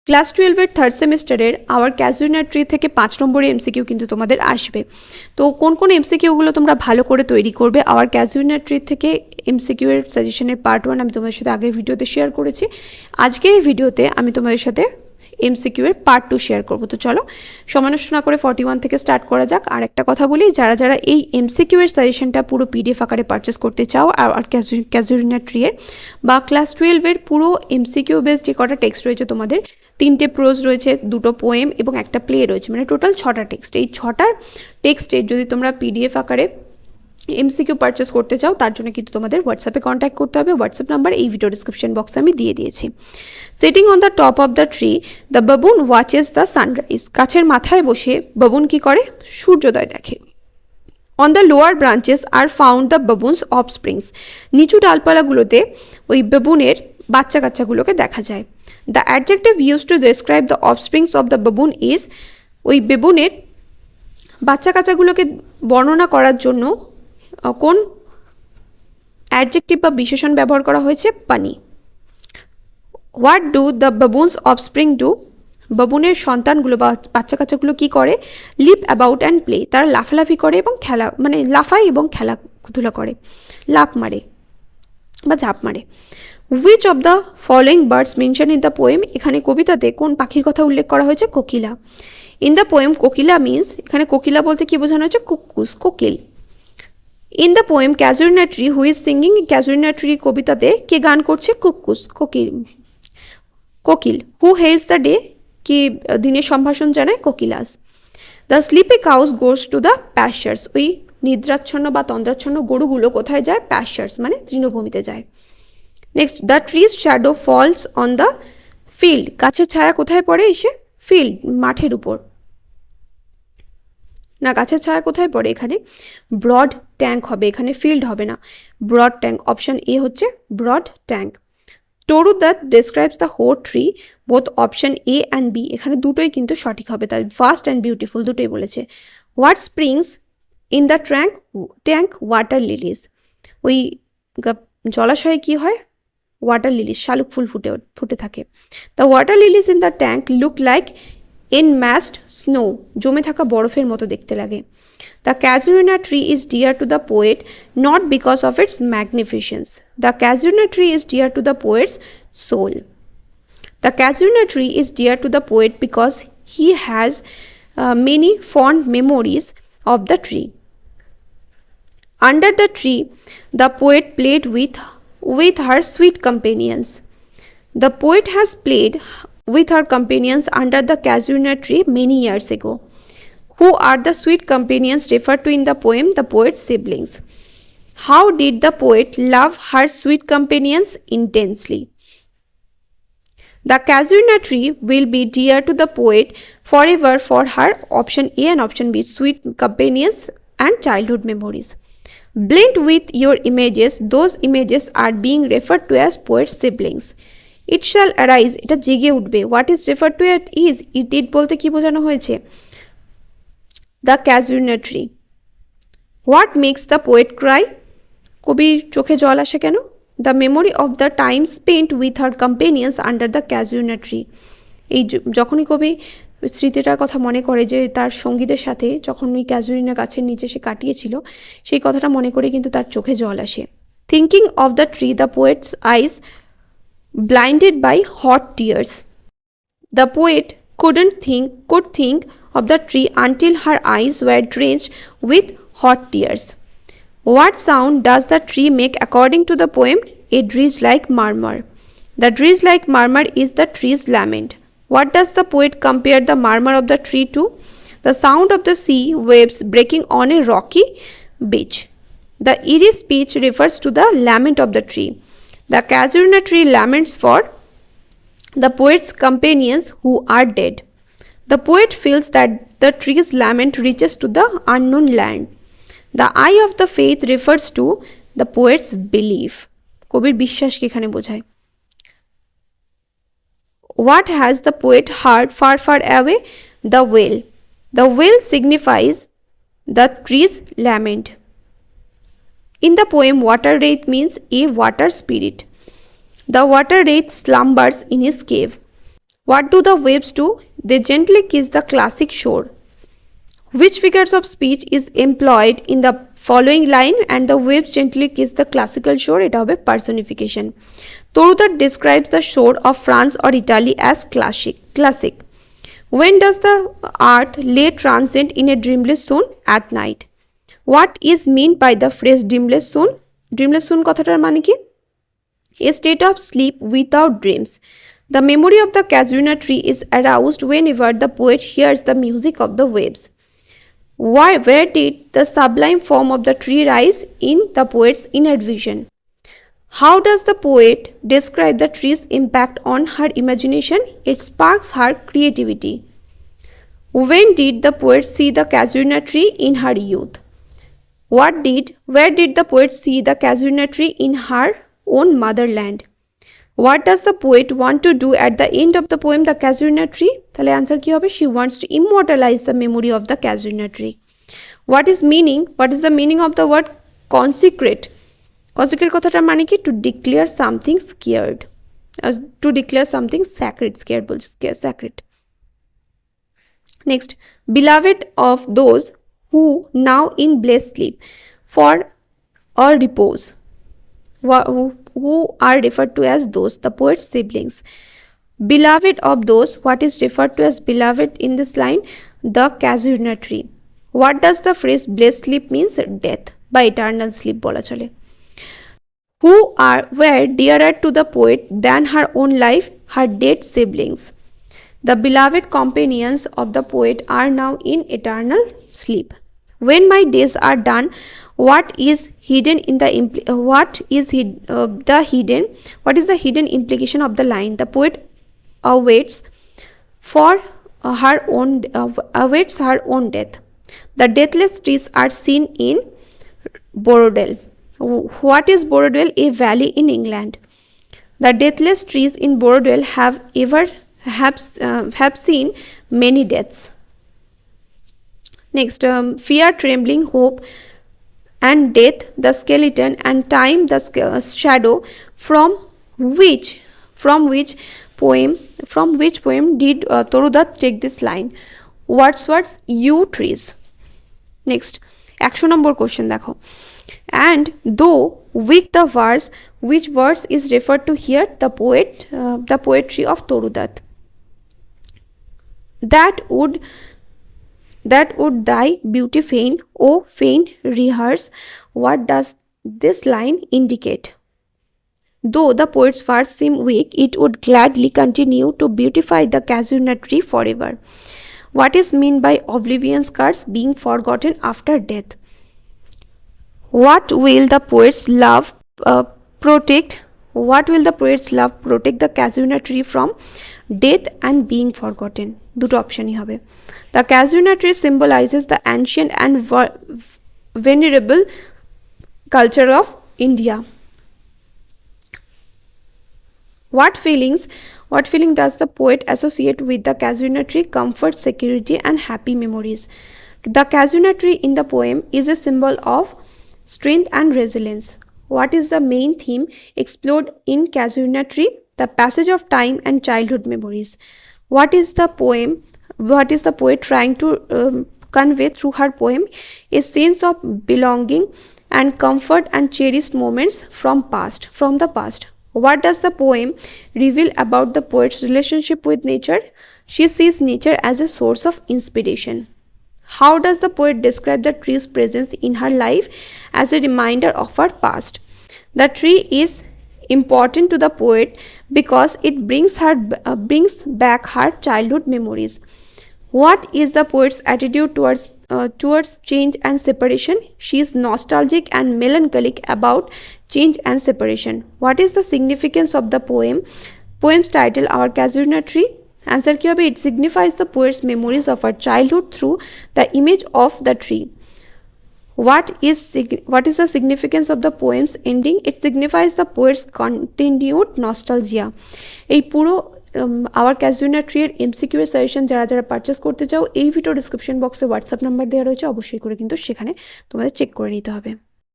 Class 12-এর third সেমিস্টারের hour Casuarina tree থেকে 5 নম্বরের এমসিকিউ কিন্তু তোমাদের আসবে। তো কোন কোন এমসিকিউগুলো তোমরা ভালো করে তৈরি করবে, আওয়ার ক্যাজুরিনা ট্রি থেকে এমসিকিউ এর সাজেশনের পার্ট 1 আমি তোমাদের সাথে আগের ভিডিওতে শেয়ার করেছি। আজকের এই ভিডিওতে আমি তোমাদের সাথে এমসিকিউ এর পার্ট 2 শেয়ার করব। তো চলো সমালোচনা করে 41 থেকে স্টার্ট করা যাক। আর একটা কথা বলি, যারা যারা এই এমসিকিউ এর সাজেশনটা পুরো পিডিএফ আকারে পারচেস করতে চাও আর ক্যাজুরিনা ট্রি এর বা ক্লাস 12-এর পুরো এমসিকিউ বেস যে কটা টেক্সট রয়েছে, তোমাদের 3টে প্রোজ রয়েছে, 2টো পোয়েম এবং একটা প্লে রয়েছে, মানে টোটাল 6টা টেক্সট। এই 6টা টেক্সটের যদি তোমরা পিডিএফ আকারে এমসিকিউ পারচেস করতে চাও, তার জন্য কিন্তু তোমাদের হোয়াটসঅ্যাপে কন্ট্যাক্ট করতে হবে। হোয়াটসঅ্যাপ নাম্বার এই ভিডিও ডিসক্রিপশন বক্সে আমি দিয়ে দিয়েছি। Sitting on the top of the tree the baboon watches the sunrise. গাছের মাথায় বসে বাবুন কি করে? সূর্যোদয় দেখে। On the lower branches are found the baboons offsprings. নিচু ডালপালাগুলোতে ওই বাবুনের বাচ্চা কাচ্চাগুলোকে দেখা যায়। The adjective use to describe the offsprings of the baboon is. ওই বেবুনের বাচ্চা কাচ্চাগুলোকে বর্ণনা করার জন্য কোন অ্যাডজেক্টিভ বা বিশেষণ ব্যবহার করা হয়েছে? Puny. What do the baboons offspring do. বাবুনের সন্তানগুলো বা বাচ্চা কাচ্চাগুলো কী করে? Leap about and play. তারা লাফালাফি করে এবং খেলা, মানে লাফায় এবং খেলাধুলা করে, লাফ মারে বা ঝাঁপ মারে। Which of the following birds mention in the poem. এখানে কবিতাতে কোন পাখির কথা উল্লেখ করা হয়েছে? Kokila. In the poem kokila means, এখানে কোকিলা বলতে কি বোঝানো হয়েছে? কুকুস, কোকিল। In the poem casuarina tree who is singing. Casuarina tree কবিতাতে কে গান করছে? কুকুস, কোকিল। হু হেজ দ্য ডে, কি দিনের সম্ভাষণ জানায়? Kokilas. The sleepy cows goes to the pastures. ওই নিদ্রাচ্ছন্ন বা তন্দ্রাচ্ছন্ন গরুগুলো কোথায় যায়? প্যাশার্স মানে তৃণভূমিতে যায়। Next, the tree's shadow falls on the field. গাছের ছায়া কোথায় পড়ে? এসে ফিল্ড, মাঠের উপর। না, গাছের ছায়া কোথায় পড়ে? এখানে ব্রড ট্যাঙ্ক হবে, এখানে ফিল্ড হবে না, ব্রড ট্যাঙ্ক। অপশন এ হচ্ছে broad tank. True that describes the whole tree. Both option A and B, এখানে দুটোই কিন্তু সঠিক হবে, তাই ফাস্ট অ্যান্ড বিউটিফুল দুটোই বলেছে। What springs in the tank? Water লিলিজ। ওই জলাশয়ে কি হয়? ওয়াটার লিলিজ, শালুক ফুল ফুটে থাকে। The water lilies in the tank look like enmassed snow. জমে থাকা বরফের মতো দেখতে লাগে। The casuarina tree is dear to the poet not because of its magnificence. The casuarina tree is dear to the poet's soul. The casuarina tree is dear to the poet because he has many fond memories of the tree. Under the tree, the poet played with her sweet companions. The poet has played with her companions under the casuarina tree many years ago. Who are the sweet companions referred to in the poem? The poet's siblings. How did the poet love her sweet companions? Intensely. The casuarina tree will be dear to the poet forever for her option A and option B, sweet companions and childhood memories. Blend with your images. Those images are being referred to as poet's siblings. It shall arise, এটা জেগে উঠবে। What is referred to it is, it বলতে কি বোঝানো হয়েছে? The casuarina tree. What makes the poet cry? কবির চোখে জল আসে কেন? The memory of the time spent with her companions under the casuarina tree. এই যখনই কবি স্মৃতিটার কথা মনে করে যে তার সঙ্গীদের সাথে যখন ওই ক্যাজুরিনা গাছের নিচে সে কাটিয়েছিল, সেই কথাটা মনে করে কিন্তু তার চোখে জল আসে। Thinking of the tree the poet's eyes blinded by hot tears. The poet could think of the tree until her eyes were drenched with hot tears. What sound does the tree make according to the poem? A dirge-like murmur. The dirge-like murmur is the tree's lament. What does the poet compare the murmur of the tree to? The sound of the sea waves breaking on a rocky beach. The eerie speech refers to the lament of the tree. The casuarina tree laments for the poet's companions who are dead. The poet feels that the tree's lament reaches to the unknown land. The eye of the faith refers to the poet's belief. কবির বিশ্বাসকে এখানে বোঝায়। What has the poet heard far, far away? The wail. The wail signifies the tree's lament. In the poem, water wraith means a water spirit. The water wraith slumbers in his cave. What do the waves do? They gently kiss the classic shore. Which figures of speech is employed in the following line? And the waves gently kiss the classical shore, এটা হবে personification. Torudat describes the shore of France or Italy as classic. When does the earth lay transient in a dreamless zone? At night. What is meant by the phrase dreamless zone? Dreamless zone কথাটার মানে কি? A state of sleep without dreams. The memory of the casuarina tree is aroused whenever the poet hears the music of the waves. Where did the sublime form of the tree rise? In the poet's inner vision. How does the poet describe the tree's impact on her imagination? It sparks her creativity. When did the poet see the casuarina tree? In her youth. Where did the poet see the casuarina tree? In her own motherland. What does the poet want to do at the end of the poem The Casuarina Tree? তাহলে answer কি হবে? She wants to immortalize the memory of the casuarina tree. What is the meaning of the word consecrate? Consecrate কথাটার মানে কি? To declare something scared. To declare something sacred. Scared বলছি, sacred. Next, beloved of those who now in blessed sleep for or repose. Who are referred to as those? The poet's siblings. Beloved of those, what is referred to as beloved in this line? The casuarina tree. What does the phrase blessed sleep means? Death by eternal sleep bola chole. Who were dearer to the poet than her own life? Her dead siblings. The beloved companions of the poet are now in eternal sleep. When my days are done, what is the hidden implication of the line? The poet awaits her own death. The deathless trees are seen in Borrowdale. What is Borrowdale? A valley in England. The deathless trees in Borrowdale have seen many deaths. Next, fear, trembling, hope, and death, the skeleton, and time, the shadow. From which poem did Torudat take this line? Wordsworth's You Trees. Next, 100 number question দেখো. And though weak the verse, which verse is referred to here? The poetry of Torudat. That would thy beauty fain, O fain rehearse. What does this line indicate? Though the poet's verse seem weak, it would gladly continue to beautify the casuarina tree forever. What is meant by oblivion's curse, being forgotten after death? What will the poet's love protect? What will the poet's love protect the casuarina tree from? Death and being forgotten. দুটো অপশনই হবে. The casuarina tree symbolizes the ancient and venerable culture of India. What feeling does the poet associate with the casuarina tree? Comfort, security, and happy memories. The casuarina tree in the poem is a symbol of strength and resilience. What is the main theme explored in Casuarina tree? The passage of time and childhood memories. What is the poet trying to convey through her poem? A sense of belonging and comfort and cherished moments from the past. What does the poem reveal about the poet's relationship with nature? She sees nature as a source of inspiration. How does the poet describe the tree's presence in her life? As a reminder of her past. The tree is important to the poet because it brings back her childhood memories. What is the poet's attitude towards change and separation? She is nostalgic and melancholic about change and separation. What is the significance of the poem's title Our Casuarina Tree? Answer কি হবে? It signifies the poet's memories of her childhood through the image of the tree. What is the significance of the poem's ending? It signifies the poet's continued nostalgia. এই পুরো hour ক্যাজুয়ারিনা tree এর MCQ এর suggestion যারা purchase করতে চাও এই video description বক্সে WhatsApp number দেওয়া রয়েছে, অবশ্যই করে কিন্তু সেখানে তোমাদের চেক করে নিতে হবে।